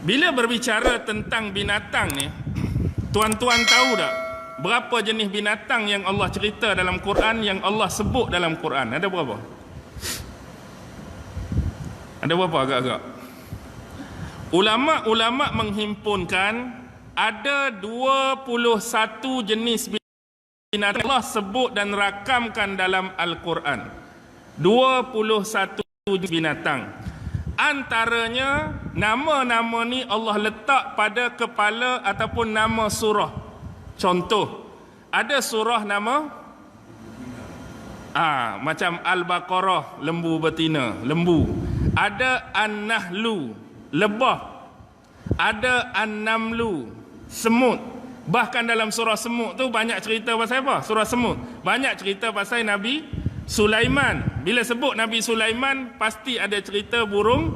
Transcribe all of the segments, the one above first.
Bila berbicara tentang binatang ni, tuan-tuan tahu tak berapa jenis binatang yang Allah cerita dalam Quran, yang Allah sebut dalam Quran? Ada berapa? Ada berapa agak-agak? Ulama' menghimpunkan ada 21 jenis binatang Allah sebut dan rakamkan dalam Al-Quran. 21 jenis binatang. Antaranya nama-nama ni Allah letak pada kepala ataupun nama surah. Contoh, ada surah nama macam Al-Baqarah, lembu betina, lembu. Ada An-Nahlu, lebah. Ada An-Namlu, semut. Bahkan dalam surah semut tu banyak cerita pasal apa? Surah semut banyak cerita pasal Nabi Sulaiman. Bila sebut Nabi Sulaiman, pasti ada cerita burung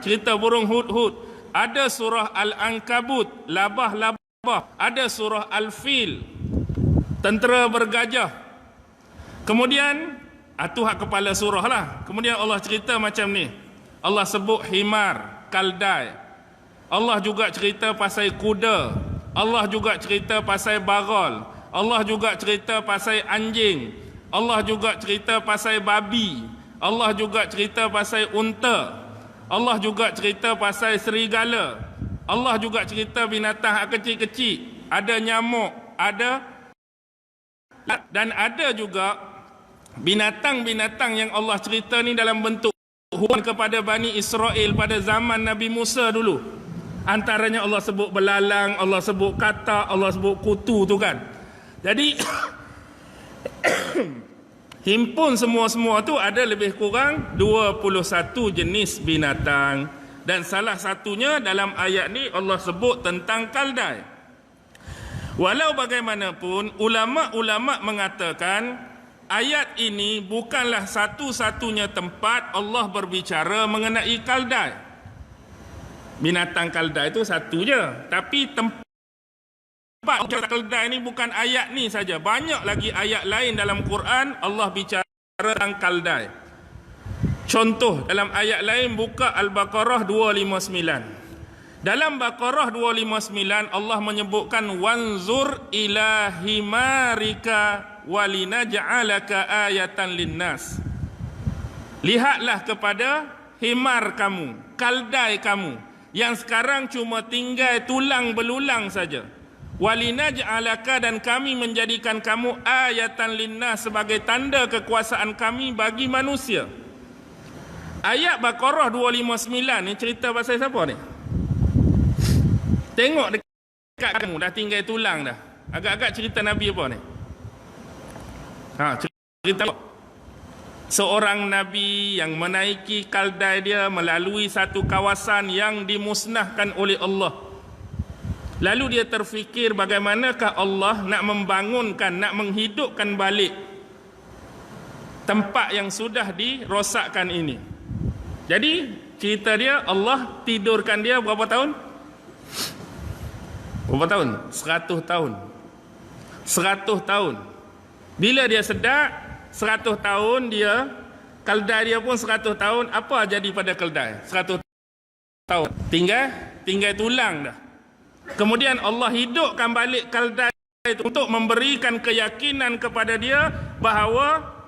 cerita burung hud-hud. Ada surah Al-Ankabut, labah-labah. Ada surah Al-Fil, tentera bergajah. Kemudian tu hak kepala surah lah. Kemudian Allah cerita macam ni. Allah sebut himar, kaldai. Allah juga cerita pasal kuda. Allah juga cerita pasal bagal. Allah juga cerita pasal anjing. Allah juga cerita pasal babi. Allah juga cerita pasal unta. Allah juga cerita pasal serigala. Allah juga cerita binatang kecil-kecil. Ada nyamuk, ada, dan ada juga binatang-binatang yang Allah cerita ni dalam bentuk hukuman kepada Bani Israel pada zaman Nabi Musa dulu. Antaranya Allah sebut belalang, Allah sebut katak, Allah sebut kutu tu kan. Jadi himpun semua-semua tu ada lebih kurang 21 jenis binatang. Dan salah satunya dalam ayat ni Allah sebut tentang kaldai. Walau bagaimanapun, ulama' mengatakan ayat ini bukanlah satu-satunya tempat Allah berbicara mengenai kaldai. Binatang kaldai itu satu je, tapi tempat kaldai ni bukan ayat ni saja. Banyak lagi ayat lain dalam Quran Allah bicara tentang kaldai. Contoh dalam ayat lain, buka Al-Baqarah 259. Dalam Baqarah 259 Allah menyebutkan wanzur ila himarika walinaj'alaka ayatan linnas. Lihatlah kepada himar kamu, kaldai kamu, yang sekarang cuma tinggal tulang belulang saja. Walinaj'alaka, dan kami menjadikan kamu ayatan linnas, sebagai tanda kekuasaan kami bagi manusia. Ayat Baqarah 259 ni cerita pasal siapa ni? Tengok dekat kamu, dah tinggal tulang dah. Agak-agak cerita Nabi apa ni? Cerita seorang Nabi yang menaiki kaldai dia melalui satu kawasan yang dimusnahkan oleh Allah. Lalu dia terfikir bagaimanakah Allah nak membangunkan, nak menghidupkan balik tempat yang sudah dirosakkan ini. Jadi cerita dia, Allah tidurkan dia berapa tahun? Berapa tahun? 100 tahun. 100 tahun. Bila dia sedar 100 tahun dia, kaldai dia pun 100 tahun. Apa jadi pada kaldai 100 tahun? Tinggal tulang dah. Kemudian Allah hidupkan balik kaldai itu untuk memberikan keyakinan kepada dia bahawa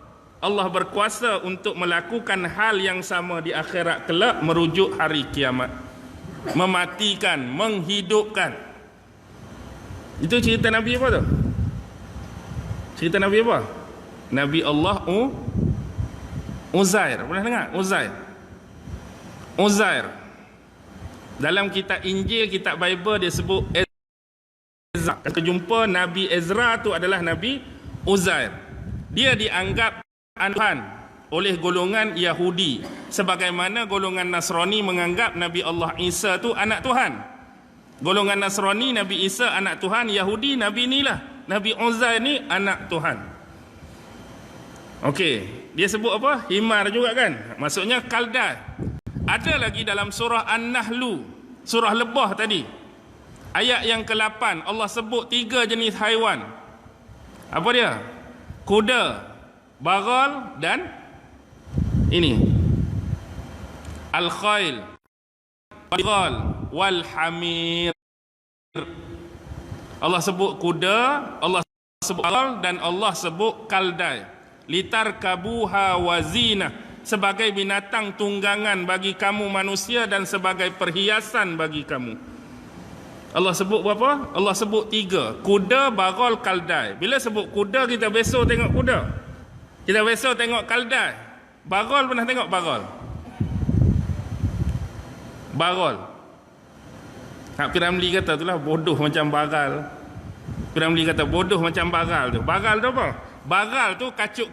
Allah berkuasa untuk melakukan hal yang sama di akhirat kelak, merujuk hari kiamat. Mematikan, menghidupkan. Itu cerita Nabi apa tu? Cerita Nabi apa? Nabi Allah Uzair. Pernah dengar? Uzair. Dalam kitab Injil, kitab Bible, dia sebut Ezra. Kita jumpa Nabi Ezra tu adalah Nabi Uzair. Dia dianggap Tuhan oleh golongan Yahudi, sebagaimana golongan Nasrani menganggap Nabi Allah Isa tu anak Tuhan. Golongan Nasrani, Nabi Isa anak Tuhan. Yahudi, Nabi inilah, Nabi Uzair ni anak Tuhan. Okey, dia sebut apa? Himar juga kan? Maksudnya kaldai. Ada lagi dalam surah An-Nahlu, surah lebah tadi. Ayat yang ke-8 Allah sebut 3 jenis haiwan. Apa dia? Kuda, bagal dan ini Al-Khail. wal hamir. Allah sebut kuda, Allah sebut bagal, dan Allah sebut kaldai. Litarkabuha wazina, sebagai binatang tunggangan bagi kamu manusia dan sebagai perhiasan bagi kamu. Allah sebut berapa? Allah sebut 3. Kuda, bagal, kaldai. Bila sebut kuda, kita besok tengok kuda. Kita besok tengok kaldai. Bagal pernah tengok bagal? Bagal. Piramli kata itulah bodoh macam bagal. Piramli kata bodoh macam bagal tu. Bagal tu apa? Bagal tu kacuk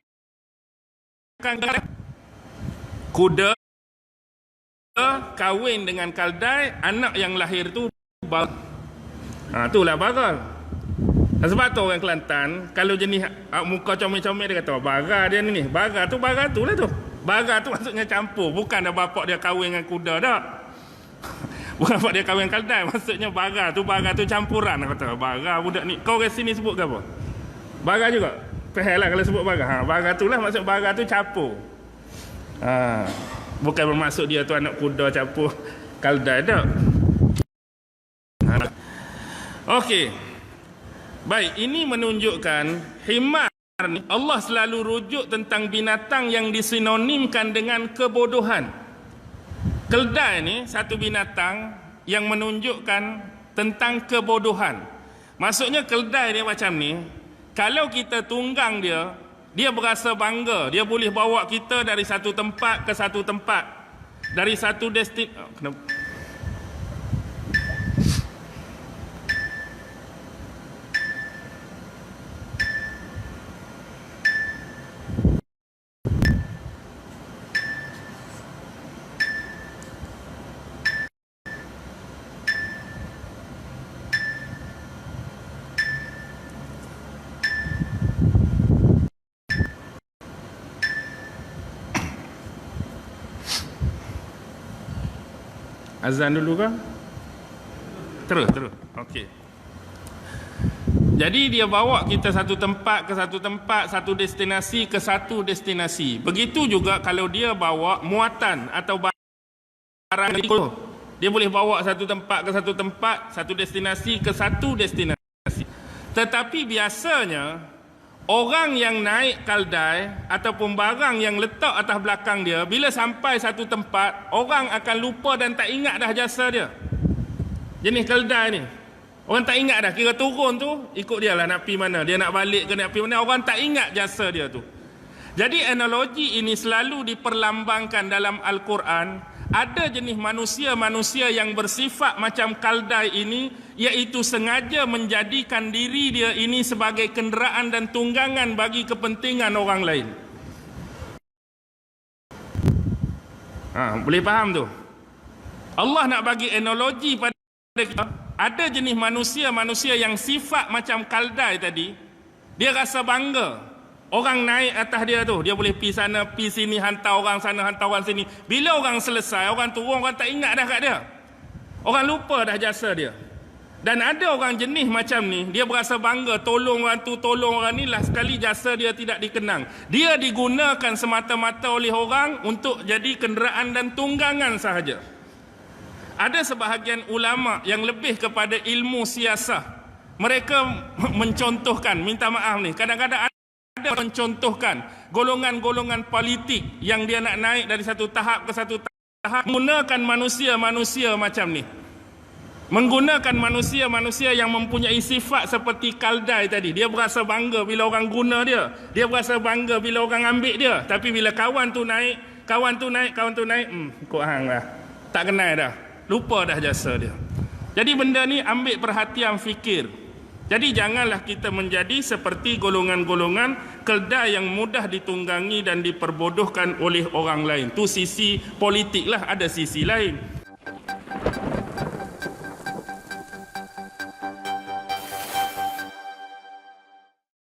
kuda kahwin dengan kaldai, anak yang lahir tu bagal. Itulah bagal. Sebab tu orang Kelantan kalau jenis muka comel-comel dia kata bagal dia ni. Bagal tu lah tu. Bagal tu maksudnya campur, bukan dah bapak dia kahwin dengan kuda dah. Bukan bapak dia kahwin kaldai, maksudnya bagal tu campuran. Aku kata bagal budak ni. Kau kat sini sebut ke apa? Bagal juga. Faham lah kalau sebut bagal. Bagal tu lah maksud bagal tu campur. Bukan bermaksud dia tu anak kuda campur kaldai dah. Okey. Baik, ini menunjukkan himar ni Allah selalu rujuk tentang binatang yang disinonimkan dengan kebodohan. Keldai ni satu binatang yang menunjukkan tentang kebodohan. Maksudnya keldai dia macam ni, kalau kita tunggang dia, dia berasa bangga, dia boleh bawa kita dari satu tempat ke satu tempat, dari satu destinasi. Azan dulu ke? Terus. Okey. Jadi dia bawa kita satu tempat ke satu tempat, satu destinasi ke satu destinasi. Begitu juga kalau dia bawa muatan atau barang itu, dia boleh bawa satu tempat ke satu tempat, satu destinasi ke satu destinasi. Tetapi biasanya orang yang naik kaldai ataupun barang yang letak atas belakang dia, bila sampai satu tempat, orang akan lupa dan tak ingat dah jasa dia. Jenis kaldai ni, orang tak ingat dah. Kira turun tu, ikut dia lah nak pergi mana. Dia nak balik ke nak pergi mana, orang tak ingat jasa dia tu. Jadi analogi ini selalu diperlambangkan dalam Al-Quran. Ada jenis manusia-manusia yang bersifat macam kaldai ini, iaitu sengaja menjadikan diri dia ini sebagai kenderaan dan tunggangan bagi kepentingan orang lain. Boleh faham tu? Allah nak bagi analogi pada kita. Ada jenis manusia-manusia yang sifat macam kaldai tadi. Dia rasa bangga. Orang naik atas dia tu, dia boleh pergi sana, pergi sini, hantar orang sana, hantar orang sini. Bila orang selesai, orang turun, orang tak ingat dah kat dia. Orang lupa dah jasa dia. Dan ada orang jenis macam ni, dia berasa bangga, tolong orang tu, tolong orang ni, lah sekali jasa dia tidak dikenang. Dia digunakan semata-mata oleh orang untuk jadi kenderaan dan tunggangan sahaja. Ada sebahagian ulama yang lebih kepada ilmu siasah. Mereka mencontohkan, minta maaf ni, kadang-kadang ada mencontohkan golongan-golongan politik yang dia nak naik dari satu tahap ke satu tahap, menggunakan manusia-manusia macam ni. Menggunakan manusia-manusia yang mempunyai sifat seperti kaldai tadi. Dia berasa bangga bila orang guna dia. Dia berasa bangga bila orang ambil dia. Tapi bila kawan tu naik, ikut hang lah. Tak kenal dah. Lupa dah jasa dia. Jadi benda ni ambil perhatian fikir. Jadi janganlah kita menjadi seperti golongan-golongan keldai yang mudah ditunggangi dan diperbodohkan oleh orang lain. Tu sisi politik lah, ada sisi lain.